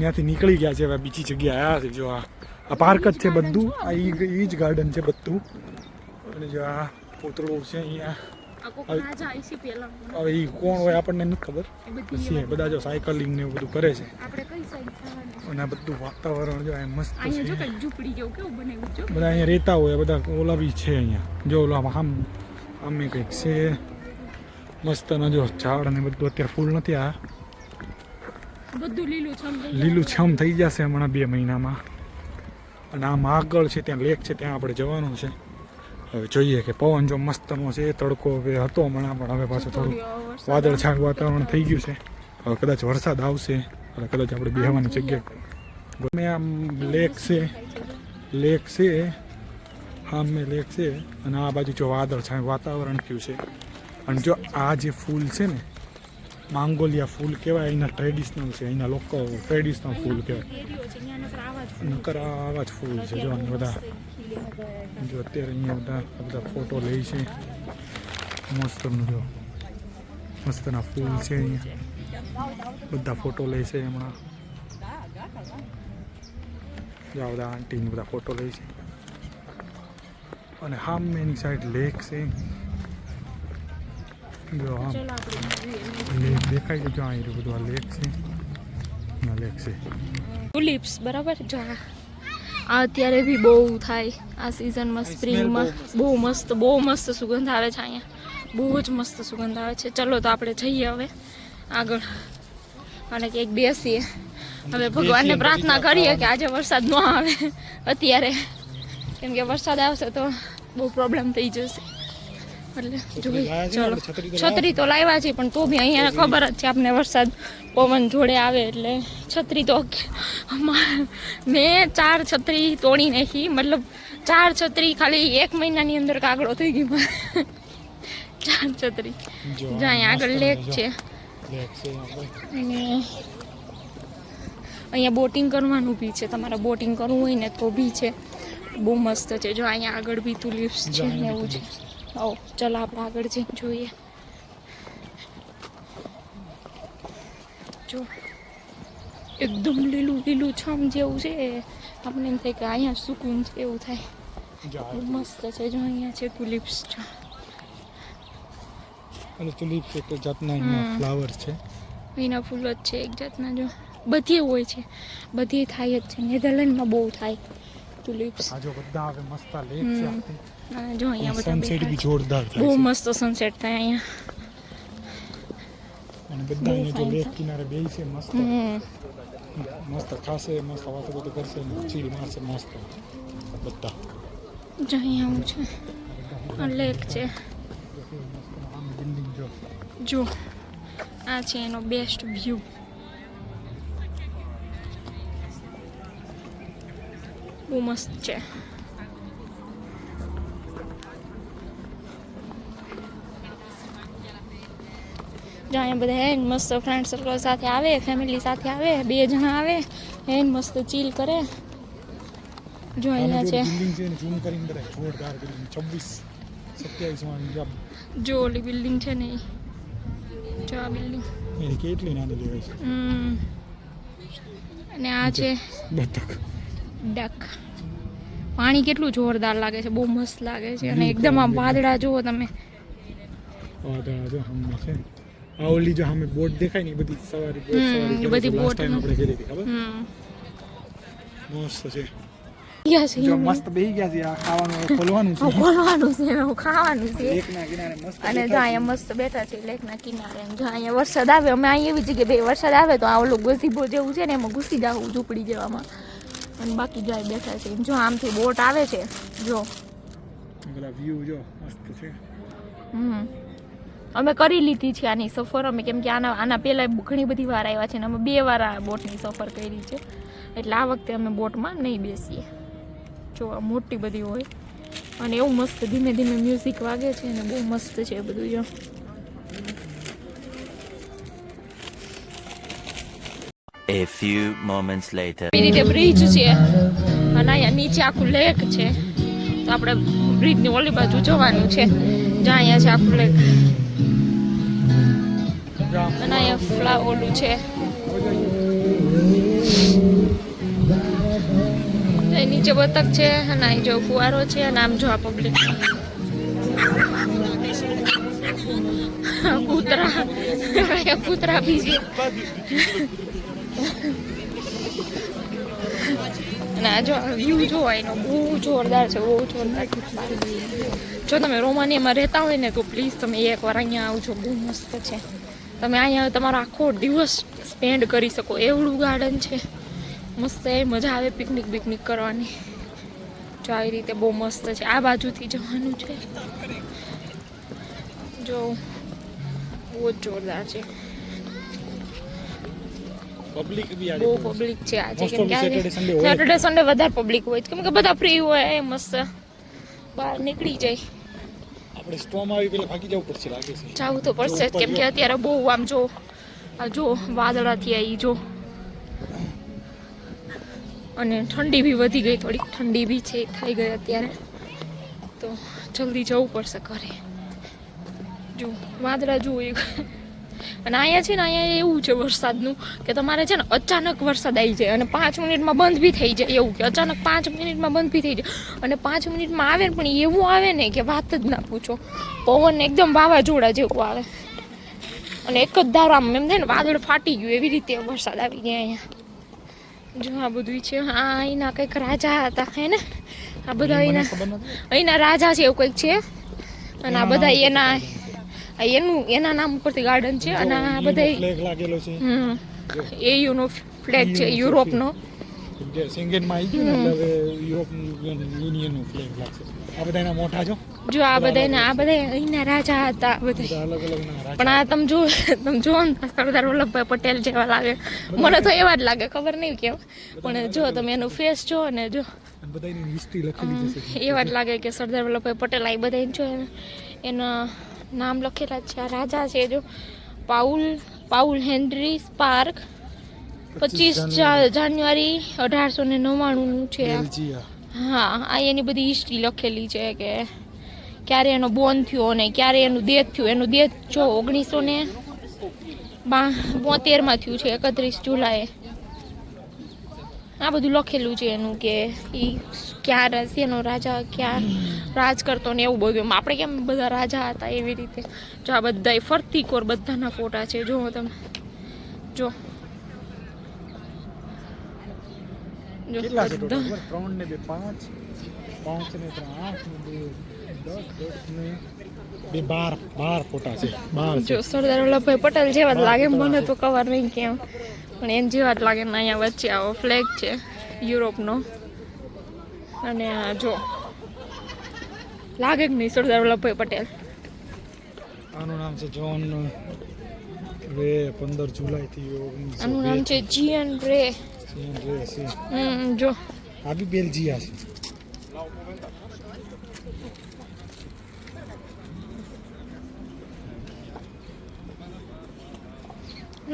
ત્યાંથી નીકળી ગયા છે, હવે બીજી જગ્યાએ આવ્યા છે. જો આ પાર્ક જ છે બધું, આ ઈ જ ગાર્ડન છે બધું. અને જો આ પૂતળું છે અહીંયા. હવે એ કોણ હોય આપણને નથી ખબર. પછી બધા જો સાયકલિંગ ને એવું બધું કરે છે. અને આ બધું વાતાવરણ જો મસ્ત છે. બધા અહીંયા રહેતા હોય, બધા ઓલા બી છે અહીંયા. જો ઓલા આમે કંઈક છે મસ્ત. જો ઝાડ ને બધું અત્યારે ફૂલ નથી, આ બધું લીલું છમ થઈ જશે હમણાં 2 મહિનામાં. અને આમ આગળ છે ત્યાં લેક છે, ત્યાં આપણે જવાનું છે. હવે જોઈએ કે પવન જો મસ્તનો છે, તડકો હવે હતો હમણાં, પણ હવે પાછું થોડું વાદળછાયું વાતાવરણ થઈ ગયું છે. હવે કદાચ વરસાદ આવશે, અને કદાચ આપણે બેહવાની જગ્યા ગમે. આમ લેક છે હા મેં લેક છે. અને આ બાજુ જો વાદળછાયું વાતાવરણ થયું છે. અને જો આ જે ફૂલ છે ને, માંગોલિયા ફૂલ કહેવાય, અહીંના ટ્રેડિશનલ છે, અહીંના લોકો ટ્રેડિશનલ ફૂલ કહેવાય. નકર આવા જ ફૂલ છે. જો બધા જો અત્યારે અહીંયા બધા ફોટો લે છે મસ્તનું. જો મસ્તના ફૂલ છે અહીંયા, બધા ફોટો લે છે હમણાં. જો બધા આંટીને બધા ફોટો લે છે. અને સામેની સાઈડ લેક છે. જો આમ લેક દેખાય છે. જો અહીં બધું આ લેક છે, લેક છે. ટુલિપ્સ બરાબર. જો આ અત્યારે બી બહુ થાય આ સિઝનમાં, સ્પ્રિંગમાં. બહુ મસ્ત સુગંધ આવે છે અહીંયા, બહુ જ મસ્ત સુગંધ આવે છે. ચલો તો આપણે જઈએ હવે આગળ અને કંઈક બેસીએ. હવે ભગવાનને પ્રાર્થના કરીએ કે આજે વરસાદ ન આવે અત્યારે, કેમ કે વરસાદ આવશે તો બહુ પ્રોબ્લેમ થઈ જશે. એટલે જોઈએ. ચલો છત્રી તો લાવ્યા છે, પણ તો બી અહીંયા ખબર જ છે આપને વરસાદ પવન જોડે આવે એટલે છત્રી તો મેં 4 છત્રી તોડી નાખી. મતલબ 4 છત્રી ખાલી 1 મહિનાની અંદર કાગડો થઈ ગઈ. 4 છત્રી. જ્યાં આગળ લેક છે અને અહીંયા બોટિંગ કરવાનું બી છે. તમારે બોટિંગ કરવું હોય ને તો બી છે, બહુ મસ્ત છે. જો અહીંયા આગળ બી તુલિપ્સ છે ને એવું છે. આવો ચાલો આપણે આગળ જઈને જોઈએ. જો એકદમ લીલું છમ જેવું છે, આપણને એમ થાય કે અહીંયા સુકૂન છે એવું થાય. મસ્ત છે. જો અહીંયા છે તુલિપ્સ. અને તુલિપ્સ એક જાતના એના ફ્લાવર છે, એના ફૂલ જ છે એક જાતના. જો બધી હોય છે, બધી થાય જ છે. નેધરલેન્ડમાં બહુ થાય તુલિપ્સ. આ જો બધા આવે મસ્ત લેક છે. જો અહીંયા બધા સનસેટ બી જોરદાર થાય, બહુ મસ્ત સનસેટ થાય અહીંયા. અને બધા અહીંયા જો લેક કિનારે બેસી છે મસ્ત ખાશે, મસ્ત વાતો કરશે, ચીલ મારશે મસ્ત બધા. જો અહીંયા આવું છે, આ લેક છે. જો આ છે એનો બેસ્ટ વ્યૂ. બહુ મસ્ત છે. જો અહીંયા બધા હે મસ્ત ફ્રેન્ડ સર્કલ સાથે આવે, ફેમિલી સાથે આવે, 2 જણા આવે, હે મસ્ત ચીલ કરે. જો અહીંયા છે બિલ્ડિંગ છે ને, ઝૂમ કરીને બધા જોરદાર બિલ્ડિંગ 26-27 માં. જો ઓલી બિલ્ડિંગ છે ને, જો આ બિલ્ડિંગ એની કેટલી નાની દેવાય છે. અને આ છે ડક. પાણી કેટલું જોરદાર લાગે છે, બહુ મસ્ત લાગે છે. અને એકદમ આમ વાદળા જુઓ તમે. વાદળા જો હમણાં છે. આ ઓલી જો સામે બોટ દેખાય ને, બધી સવારી બધી બોટ આપણે કરી હતી ખબર. મસ્ત છે. જો મસ્ત બેહી ગયા છે. આ ખાવાનું ખોલવાનું છે, ખાવાનું છે. લેકના કિનારે મસ્ત. અને જો અહીંયા મસ્ત બેઠા છે લેકના કિનારે. જો અહીંયા વરસાદ આવે, અમે અહીંયા એવી જગ્યાએ વરસાદ આવે તો આ ઓલું ગસીબો જેવું છે ને, એમાં ઘૂસી જાવું ઝૂંપડી જેવામાં. અને બાકી જો બેઠા છે. જો આમથી બોટ આવે છે. જો પેલા વ્યૂ જો મસ્ત છે. અમે કરી લીધી છે આની સફર અમે, કેમ કે આના પહેલા ઘણી બધી વાર આવ્યા છે ને અમે 2 વાર આ બોટની સફર કરી છે. એટલે આ વખતે અમે બોટમાં નહીં બેસીએ. જો મોટી બધી હોય અને એવું મસ્ત ધીમે ધીમે મ્યુઝિક વાગે છે અને બહુ મસ્ત છે બધું. જો A few moments later. એ રીતે બ્રિજ છે અને અહીંયા નીચે આખું લેક છે. તો આપણે બ્રિજની ઓલી બાજુ જવાનું છે, જ્યાં અહીંયા છે આખું લેક. અને અહીંયા ઓલું છે નીચે બતક છે અને અહીં જો ફુવારો છે અને આમ જો આ પબ્લિક કૂતરા બી છે અને આ જો વ્યૂ જો એનો બહુ જોરદાર છે, બહુ જોરદાર. જો તમે રોમાનિયામાં રહેતા હોય ને તો પ્લીઝ તમે એકવાર અહીંયા આવજો, બહુ મસ્ત છે. તમે અહીંયા તમારો આખો દિવસ સ્પેન્ડ કરી શકો એવડું ગાર્ડન છે, મસ્ત એ મજા આવે પિકનિક કરવાની. જો આવી રીતે બહુ મસ્ત છે. આ બાજુથી જવાનું છે. જો બહુ જ જોરદાર છે. પબ્લિક બી બહુ પબ્લિક છે આજે, કેમ કે સેટરડે સન્ડે વધારે પબ્લિક હોય કેમ કે બધા ફ્રી હોય, એ મસ્ત બહાર નીકળી જાય. આપણે સ્ટોમ આવી પેલા ભાગી જવું પડશે લાગે છે. જવું તો પડશે જ, કેમ કે અત્યારે બહુ આમ જો વાદળાથી આવી જો, અને ઠંડી બી વધી ગઈ, થોડીક ઠંડી બી છે થઈ ગઈ અત્યારે, તો જલ્દી જવું પડશે ઘરે. જો વાદળા જોઈ. અને અહીંયા છે ને, અહીંયા એવું છે વરસાદનું કે તમારે છે ને અચાનક વરસાદ આવી જાય અને 5 મિનિટમાં બંધ બી થઈ જાય. એવું કે અચાનક 5 મિનિટમાં બંધ બી થઈ જાય અને 5 મિનિટમાં આવે ને, પણ એવું આવે ને કે વાત જ ના પૂછો. પવન એકદમ વાવાઝોડા જેવું આવે અને એક જ ધારો આમ એમ થાય ને વાદળ ફાટી ગયું એવી રીતે વરસાદ આવી ગયા અહીંયા. જો આ બધું છે. હા, અહીંના કંઈક રાજા હતા હે ને, આ બધા અહીંના રાજા છે એવું કંઈક છે. અને આ બધા એના નામ ઉપરથી ગાર્ડન છે. અને આ બધા ફ્લેગ લાગેલો છે. એયુનો ફ્લેગ છે, યુરોપનો. કે શેંગેનમાં આવી ગયું ને એટલે હવે યુરોપિયન યુનિયનનો ફ્લેગ લાગશે. આ બધાના મોટા જો આ બધા અહીંના રાજા હતા બધા. અલગ અલગ ના રાજા. પણ આ તમે જો ને સરદાર વલ્લભભાઈ પટેલ જેવા લાગે. મને તો એવા જ લાગે, ખબર નહીં કેમ, પણ જો તમે એનો ફેસ જો ને જો બધાની હિસ્ટ્રી લખેલી છે. એવા જ લાગે કે સરદાર વલ્લભભાઈ પટેલ. આ બધા જો એના નામ લખેલા છે. આ રાજા છે જો પાઉલ હેનરી સ્પાર્ક. 25 જાન્યુઆરી 1899 છે. હા, આ એની બધી હિસ્ટ્રી લખેલી છે કે ક્યારે એનો બોર્ન થયો અને ક્યારે એનું ડેથ થયું. એનું ડેથ જો 1972માં થયું છે, 31 જુલાઈએ. આ બધું લખેલું છે એનું કે એ ક્યાં એનો રાજા ક્યાં રાજ કરતો ને એવું બધું. એમ આપણે કેમ બધા રાજા હતા એવી રીતે. જો આ બધા ફરતી કોર બધાના ફોટા છે. જો તમે જો કેટલા છે ટોટલ? 3 ને 2 5 ને 3 8 ને 2 10 ને 12 ફોટા છે. 12 જો સરદાર વલ્લભભાઈ પટેલ જેવા જ લાગે. મને તો ખબર નહીં કેમ, પણ એમ જેવા જ લાગે ને. અહીંયા વચ્ચે આવો ફ્લેગ છે યુરોપનો. અને જો લાગે કે નહીં સરદાર વલ્લભભાઈ પટેલ. આનું નામ છે જોન રે. 15 જુલાઈ થી 1900. આનું નામ છે જીએન રે. જો આ બી બેલ્જિયા છે.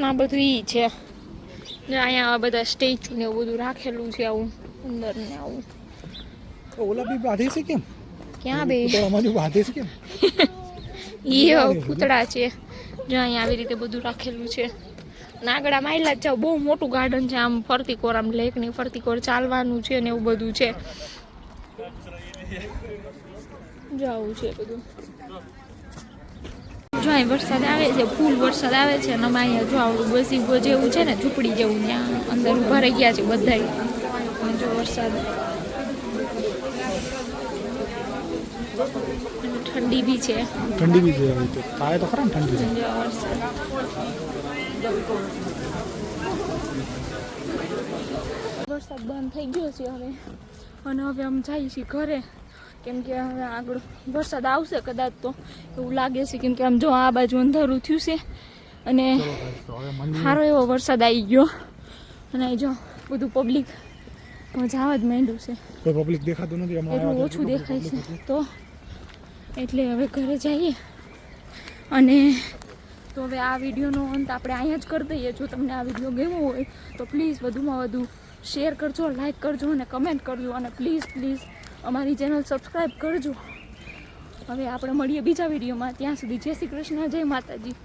ના બધું ઈ છે. અહીંયા બધા સ્ટેચ્યુ ને એવું બધું રાખેલું છે આવું અંદર ને આવું. ઓલા બી બાંધે છે કેમ? ક્યાં બે અમારું બાંધે છે કેમ? ઈ પૂતળા છે. જો અહીંયા આવી રીતે બધું રાખેલું છે. નાગડા માયલા જ જાવ. બહુ મોટું ગાર્ડન છે. આમ ફરતી કોર, આમ લેકની ફરતી કોર ચાલવાનું છે ને એવું બધું છે. જવું છે બધું. જો અહીં વરસાદ આવે છે, ફૂલ વરસાદ આવે છે. અને અમે અહીંયા જો આવડું બસી જેવું છે ને, ઝૂંપડી જેવું, ત્યાં અંદર ઉભા રહી ગયા છે બધા. જો વરસાદ, ઠંડી બી છે. ઠંડી બી છે. થાય તો ખરા ને ઠંડી. વરસાદ બંધ થઈ ગયો છે હવે. અને હવે અમે જઈએ છીએ ઘરે, કેમ કે હવે આગળ વરસાદ આવશે કદાચ, તો એવું લાગે છે. કેમ કે આમ જો આ બાજુ અંધારું થયું છે અને સારો એવો વરસાદ આવી ગયો. અને જો બધું પબ્લિક જવા જ માંડ્યું છે. કોઈ પબ્લિક દેખાતું નથી, એટલું ઓછું દેખાય છે. તો એટલે હવે ઘરે જઈએ. અને તો હવે આ વિડીયોનો અંત આપણે અહીંયા જ કરી દઈએ. જો તમને આ વિડીયો ગમ્યો હોય તો પ્લીઝ વધુમાં વધુ શેર કરજો, લાઈક કરજો અને કમેન્ટ કરજો. અને પ્લીઝ અમારી ચેનલ સબસ્ક્રાઈબ કરજો. હવે આપણે મળીએ બીજા વિડીયોમાં. ત્યાં સુધી જય શ્રી કૃષ્ણ, જય માતાજી.